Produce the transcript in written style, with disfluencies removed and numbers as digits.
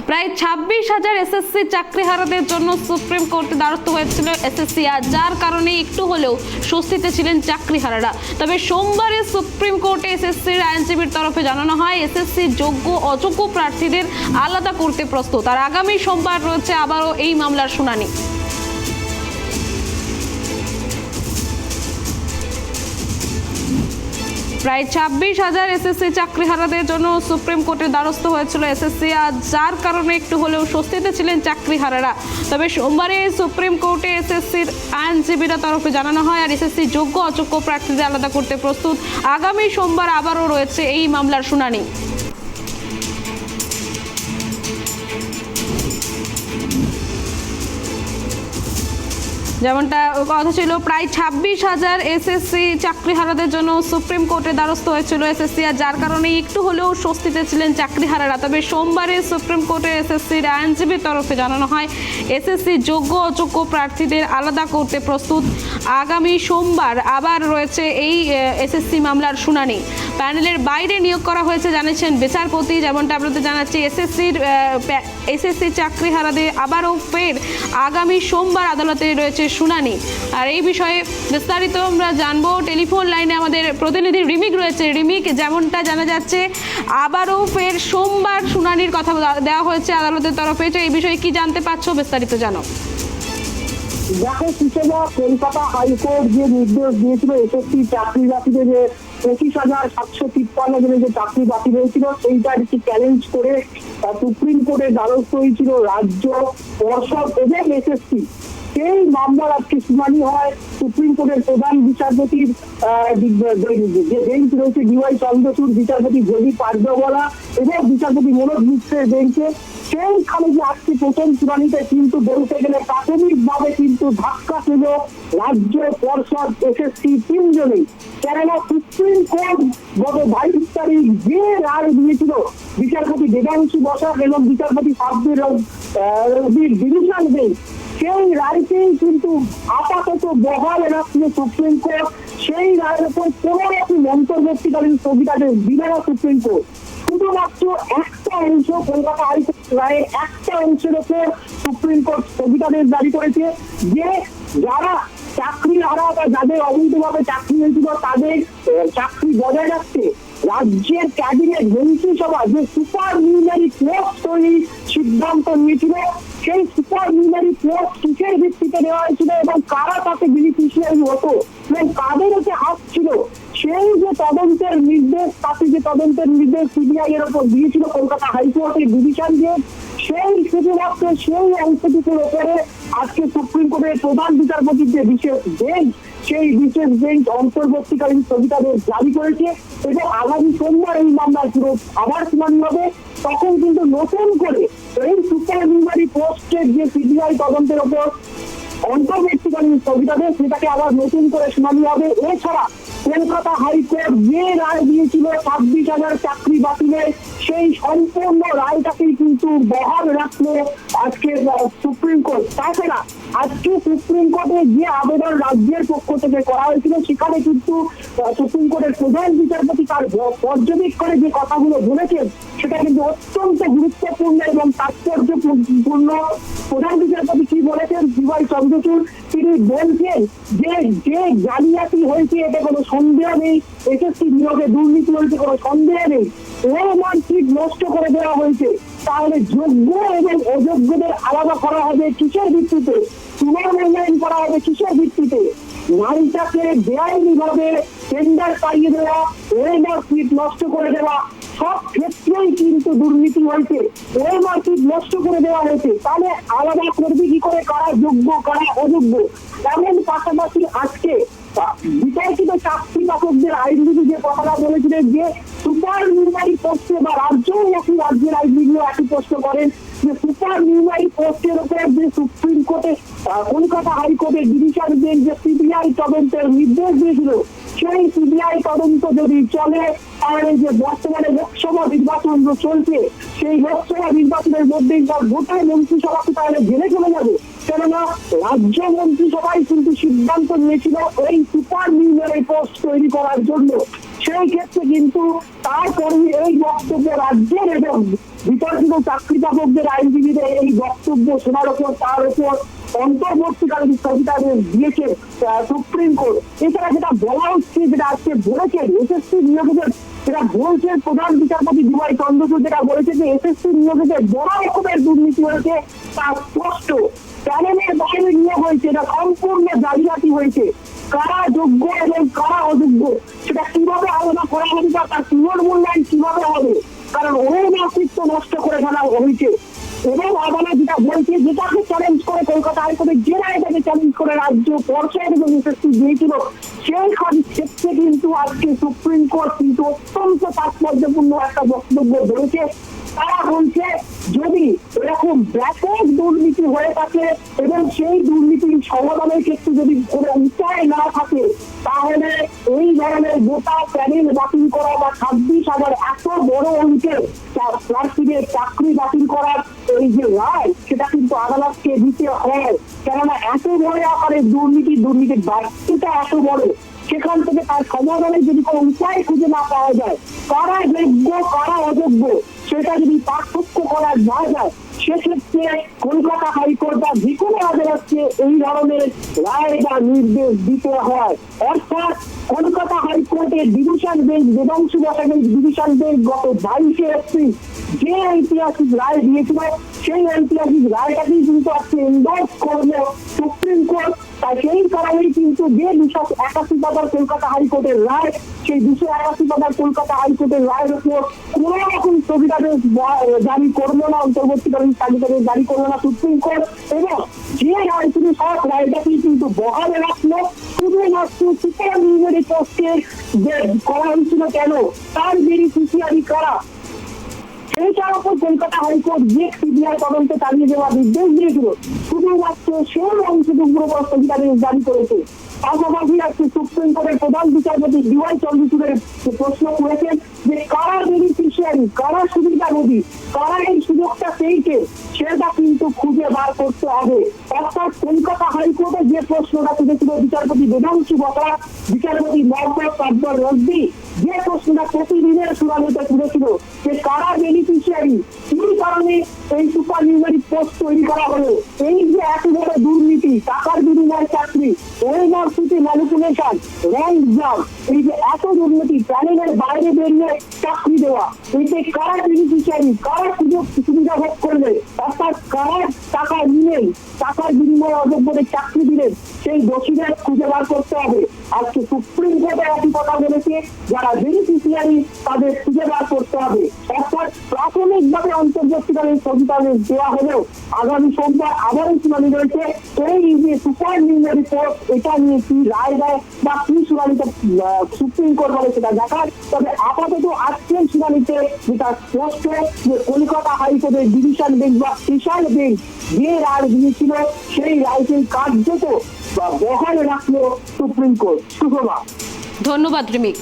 প্রায় 26,000 এসএসসি চাকরিহারাদের জন্য সুপ্রিম কোর্টে দ্বারস্থ হয়েছিল এসএসসি, আর যার কারণে একটু হলেও স্বস্তিতে ছিলেন চাকরিহারারা। তবে সোমবারে সুপ্রিম কোর্টে এসএসসির আইনজীবীর তরফে জানানো হয় এসএসসি যোগ্য অযোগ্য প্রার্থীদের আলাদা করতে প্রস্তুত, আর আগামী সোমবার রয়েছে আবারও এই মামলার শুনানি। প্রায় 26,000 এসএসসি চাকরিহারাদের জন্য সুপ্রিম কোর্টের দ্বারস্থ হয়েছিল এসএসসি, আর যার কারণে একটু হলেও স্বস্তিতে ছিলেন চাকরিহারারা। তবে সোমবারে সুপ্রিম কোর্টে এসএসসির আইনজীবীরা তরফে জানানো হয় আর এসএসসি যোগ্য অযোগ্য প্রার্থীদের আলাদা করতে প্রস্তুত। আগামী সোমবার আবারও রয়েছে এই মামলার শুনানি। যেমনটা কথা ছিল, প্রায় 26,000 এসএসসি চাকরিহারাদের জন্য সুপ্রিম কোর্টে দ্বারস্থ হয়েছিল এসএসসি, আর যার কারণে একটু হলেও স্বস্তিতে ছিলেন চাকরিহারারা। তবে সোমবারে সুপ্রিম কোর্টে এসএসসির আইনজীবীর তরফে জানানো হয় এসএসসি যোগ্য অযোগ্য প্রার্থীদের আলাদা করতে প্রস্তুত। আগামী সোমবার আবার রয়েছে এই এসএসসি মামলার শুনানি। প্যানেলের বাইরে নিয়োগ করা হয়েছে জানিয়েছেন বিচারপতি। যেমনটা আপনাদের জানাচ্ছি, এসএসসি চাকরিহারাদের আবারও ফের আগামী সোমবার আদালতে রয়েছে শুনানি। আর এই বিষয়ে বিস্তারিত আমরা জানবো। টেলিফোন লাইনে আমাদের প্রতিনিধি রিমিক রয়েছে। রিমিক, যেমনটা জানা যাচ্ছে আবারও ফের সোমবার শুনানির কথা দেওয়া হয়েছে আদালতের তরফে, তো এই বিষয়ে কি জানতে পারছো, বিস্তারিত জানো। দেখো সুষমা, কলকাতা হাইকোর্ট যে নির্দেশ দিয়েছিল এসএসসি চাকরি বাতিলে যে 25,753 জনের যে চাকরি বাতিল হয়েছিল সেইটার একটি চ্যালেঞ্জ করে সুপ্রিম কোর্টের দ্বারস্থ হয়েছিল রাজ্য পর্ষদ এবং এসএসসি। সেই মামলার আজকে শুনানি হয় সুপ্রিম কোর্টের প্রধান বিচারপতির যে বেঞ্চ রয়েছে ডিওয়াই চন্দ্রচূড়, বিচারপতি জলি পারদওয়ালা এবং বিচারপতি মনোজ মিশ্রের বেঞ্চে। সেইখানে যে আজকে প্রথম শুনানিতে কিন্তু বলতে গেলে প্রাথমিকভাবে কিন্তু ধাক্কা ছিল রাজ্য পর্ষদ এসএসসি তিনজনেই। কেননা সুপ্রিম কোর্ট গত 22 তারিখ যে রায় দিয়েছিল বিচারপতি দেবাংশু বসাক এবং বিচারপতি সাব্বির রবির ডিভিশন বেঞ্চ, সেই রায়কেই কিন্তু আপাতত বহাল রাখছিল সুপ্রিম কোর্ট। সেই রায়ের উপর কোনো রকম অন্তর্বর্তীকালীন স্থগিতাদেশ দিল না সুপ্রিম কোর্ট। শুধুমাত্র একটা অংশ, কলকাতা হাইকোর্ট রায়ের একটা অংশের উপর সুপ্রিম কোর্ট স্থগিতাদেশ জারি করেছে যে যারা চাকরি হারা বা যাদের অবৈধভাবে চাকরি হয়েছিল তাদের চাকরি বজায় রাখতে রাজ্যের ক্যাবিনেট মন্ত্রিসভা যে সুপার নিউমারি পোস্ট তৈরির সিদ্ধান্ত নিয়েছিল, সেই সুপার নিউমারি পোস্ট কিসের ভিত্তিতে দেওয়া হয়েছিল এবং কারা তাতে বেনিফিশিয়ারি হতো এবং কাদের হতে হাত ছিল, সেই যে তদন্তের নির্দেশ, তাতে যে তদন্তের নির্দেশ সিবিআই এর উপর দিয়েছিল কলকাতা হাইকোর্টের ডিভিশন বেঞ্চ, সেই শুধুমাত্র সেই অংশটুকুর উপরে আজকে সুপ্রিম কোর্টের প্রধান বিচারপতির যে বিশেষ বেঞ্চ, সেই বিশেষ বেঞ্চ অন্তর্বর্তীকালীন স্থগিতাদেশ জারি করেছে এবং আগামী সোমবার এই মামলার আবার শুনানি হবে। তখন কিন্তু নতুন করে এই সুপার নিউমারি পোস্টের যে সিবিআই তদন্তের উপর অন্তর্বর্তীকালীন স্থগিতাদেশ, সেটাকে আবার নতুন করে শুনানি হবে। এছাড়া কলকাতা হাইকোর্ট যে রায় দিয়েছিল 26,000 চাকরি বাতিলে, সেই সম্পূর্ণ রায়টাকেই কিন্তু বহাল রাখলো আজকে সুপ্রিম কোর্ট। তাছাড়া আজকে সুপ্রিম কোর্টে যে আবেদন রাজ্যের পক্ষ থেকে করা হয়েছিল সেখানে কিন্তু সুপ্রিম কোর্টের প্রধান বিচারপতি তার পর্যবেক্ষণে যে কথাগুলো বলেছেন সেটা কিন্তু অত্যন্ত গুরুত্বপূর্ণ এবং তাৎপর্যপূর্ণ। প্রধান বিচারপতি কি বলেছেন, ডিওয়াই চন্দ্রচূড়, তিনি বলছেন যে যে জালিয়াতি হয়েছে এতে কোনো সন্দেহ নেই, এসএসসি নিয়োগে দুর্নীতি হয়েছে কোনো সন্দেহ নেই, ওই মানচিট নষ্ট করে দেওয়া হয়েছে। তাহলে যোগ্য এবং অযোগ্যদের আলাদা করা হবে কিসের ভিত্তিতে, পুনর মূল্যায়ন করা হবে কিসের ভিত্তিতে, নারীটাকে বেআইনি ভাবে টেন্ডার পাইয়ে দেওয়া, ওই মানচিট নষ্ট করে দেওয়া, সব ক্ষেত্রেই কিন্তু দুর্নীতি হয়েছে, ওই মার্কেট নষ্ট করে দেওয়া হয়েছে। তাহলে আলাদা করবে কি করে কারা যোগ্য কারা অযোগ্য? এমন পাশাপাশি আজকে বিতর্কিত চাকরি বাককদের আইনজীবী যে কথাটা বলেছিলেন যে সুপার নিউমারি পোস্টে বা রাজ্যের আইনজীবীও একই প্রশ্ন করেন যে সুপার নিউমারি পোস্টের উপর যে সুপ্রিম কোর্টে কলকাতা হাইকোর্টের ডিভিশন বেঞ্চ যে সিবিআই তদন্তের নির্দেশ দিয়েছিল, সেই সিবিআই তদন্ত যদি চলে তাহলে যে বর্তমানে লোকসভা নির্বাচন চলছে সেই লোকসভা নির্বাচনের মধ্যেই গোটা মন্ত্রিসভাকে তাহলে জেলে চলে যাবে। কেননা রাজ্য মন্ত্রিসভায় কিন্তু সিদ্ধান্ত নিয়েছিল এই সুপার নিউমারি পোস্ট তৈরি করার জন্য। সেই ক্ষেত্রে কিন্তু তারপরে এই বক্তব্য রাজ্যের এবং বিতর্কিত চাকরি পাবকদের আইনজীবীদের এই বক্তব্য শোনার উপর তার উপর অন্তর্বর্তীকালীন স্থগিতাদেশ দিয়েছে সুপ্রিম কোর্ট। এছাড়া যেটা বলা হচ্ছে, যেটা আজকে বলেছেন এসএসসি নিয়োগীদের, যেটা বলছে প্রধান বিচারপতি ডিওয়াই চন্দ্রচূড়, যেটা বলেছে যে এসএসসি নিয়োগীদের বড় রকমের দুর্নীতি হয়েছে তা স্পষ্ট। প্যানেলের বাইরে নিয়োগ হয়েছে, এটা সম্পূর্ণ জালিয়াতি হয়েছে। কারা যোগ্য এবং কারা অযোগ্য সেটা কিভাবে আলাদা করা হবে বা তার পুনর্মূল্যায়ন কিভাবে হবে, কারণ ওই নেতৃত্ব নষ্ট করে ফেলা হয়েছে। এবং আদালত যেটা বলছে, যেটাকে চ্যালেঞ্জ করে কলকাতা হাইকোর্টের যে রায়টাকে চ্যালেঞ্জ করে রাজ্য পর্যায়ে এবং এসএসসি দিয়েছিল, সেই ক্ষেত্রে কিন্তু আজকে সুপ্রিম কোর্ট কিন্তু অত্যন্ত তাৎপর্যপূর্ণ একটা বক্তব্য বলেছে। তারা বলছে যদি এরকম ব্যাপক দুর্নীতি হয়ে থাকে এবং সেই দুর্নীতির সমাধানের ক্ষেত্রে যদি কোনো উপায় না থাকে, তাহলে এই ধরনের গোটা প্যানেল বাতিল করা বা 26,000 এত বড় অঙ্কের প্রার্থীদের চাকরি বাতিল করার এই যে রায়, সেটা কিন্তু আদালতকে দিতে হয়। কেননা এত বড় আকারের দুর্নীতির বাড়তিটা এত বড়, সেখান থেকে তার সমাধানের যদি কোনো উপায় খুঁজে না পাওয়া যায়, কারা যোগ্য কারা অযোগ্য সেটা যদি পার্থক্য করা না যায়, সেক্ষেত্রে কলকাতা হাইকোর্ট বা যে কোনো আদালতকে এই ধরনের রায় বা নির্দেশ দিতে হয়। অর্থাৎ কলকাতা হাইকোর্টের ডিভিশন বেঞ্চ, দেবাংশু বসাকের ডিভিশন বেঞ্চ গত 22শে এপ্রিল যে ঐতিহাসিক রায় দিয়েছিল, সেই ঐতিহাসিক রায়টাকেই কিন্তু আজকে এন্ডোর্স করলো সুপ্রিম কোর্ট। তাই সেই কারণেই কিন্তু যে 281 পাতার কলকাতা হাইকোর্টের রায়, সেই 281 পাতার কলকাতা হাইকোর্টের রায়ের উপর কোন রকম স্থগিতাদেশ জারি করলো না, অন্তর্বর্তীকালীন স্থগিতাদেশ জারি করলো না সুপ্রিম কোর্ট। এবং যে রায় ছিল সব রায়টাকেই কিন্তু বহালে রাখলো। শুধুমাত্র সুপার নিউমারি পোস্টে যে করা হয়েছিল কেন, তার বেনিফিশিয়ারি করা, সেইটার উপর কলকাতা হাইকোর্ট যে সিবিআই তদন্ত চালিয়ে যাওয়ার নির্দেশ দিয়েছিল, শুধুমাত্র সেই অংশটুকুর উপর স্থগিতাদেশ জারি করেছে। পাশাপাশি আজকে সুপ্রিম কোর্টের প্রধান বিচারপতি ডিওয়াই চন্দ্রচূড়ের প্রশ্ন করেছেন যে কারা বেনিফিশিয়ারি, কারা সুবিধাভোগী, কারা এই সুযোগটা পেয়েছে, সেটা কিন্তু খুঁজে বার করতে হবে। অর্থাৎ কলকাতা হাইকোর্টে যে প্রশ্নটা তুলেছিল বিচারপতি দেবাংশু বসা, বিচারপতি মোহাম্মদ আব্দুর রদ্দি যে প্রশ্নটা প্রতিদিনের শুনানিতে তুলেছিল যে কারা বেনিফিশিয়ারি, কি কারণে এই সুপার নিউমারি পোস্ট তৈরি করা হলো, এই যে এত বড় দুর্নীতি, টাকার বিনিময়ে চাকরি, ইউনিভার্সিটি ম্যানিপুলেশন, র্যাঙ্ক জাম, এই যে এত দুর্নীতি, প্যানেলের বাইরে বেরিয়ে চাকরি দেওয়া, এতে কারা বেনিফিশিয়ারি, কারা সুযোগ সুবিধা ভোগ করবে, অর্থাৎ কারা টাকা নিলেন, টাকার বিনিময়ে অযোগ্যদের চাকরি দিলেন, সেই দোষীদের খুঁজে বার করতে হবে। আজকে সুপ্রিম কোর্টে একই কথা বলেছে, যারা বেনিফিশিয়ারি তাদের খুঁজে বার করতে হবে। অর্থাৎ প্রাথমিকভাবে অন্তর্বর্তীকালীন স্থগিতাদেশ দেওয়া হলেও আগামী সোমবার আবারও শুনানি রয়েছে। এই যে সুপার নিউমারি পোস্ট, এটা নিয়ে কি রায় দেয় বা কি শুনানিতে সুপ্রিম কোর্ট বলে সেটা দেখার। তবে আপাতত আজকের শুনানিতে যেটা স্পষ্ট যে কলকাতা হাইকোর্টের ডিভিশন বেঞ্চ বা স্পেশাল বেঞ্চ যে রায় দিয়েছিল, সেই রায়কে কার্যত বা বহাল রাখলো সুপ্রিম কোর্ট। সুষমা, ধন্যবাদ রিমিক।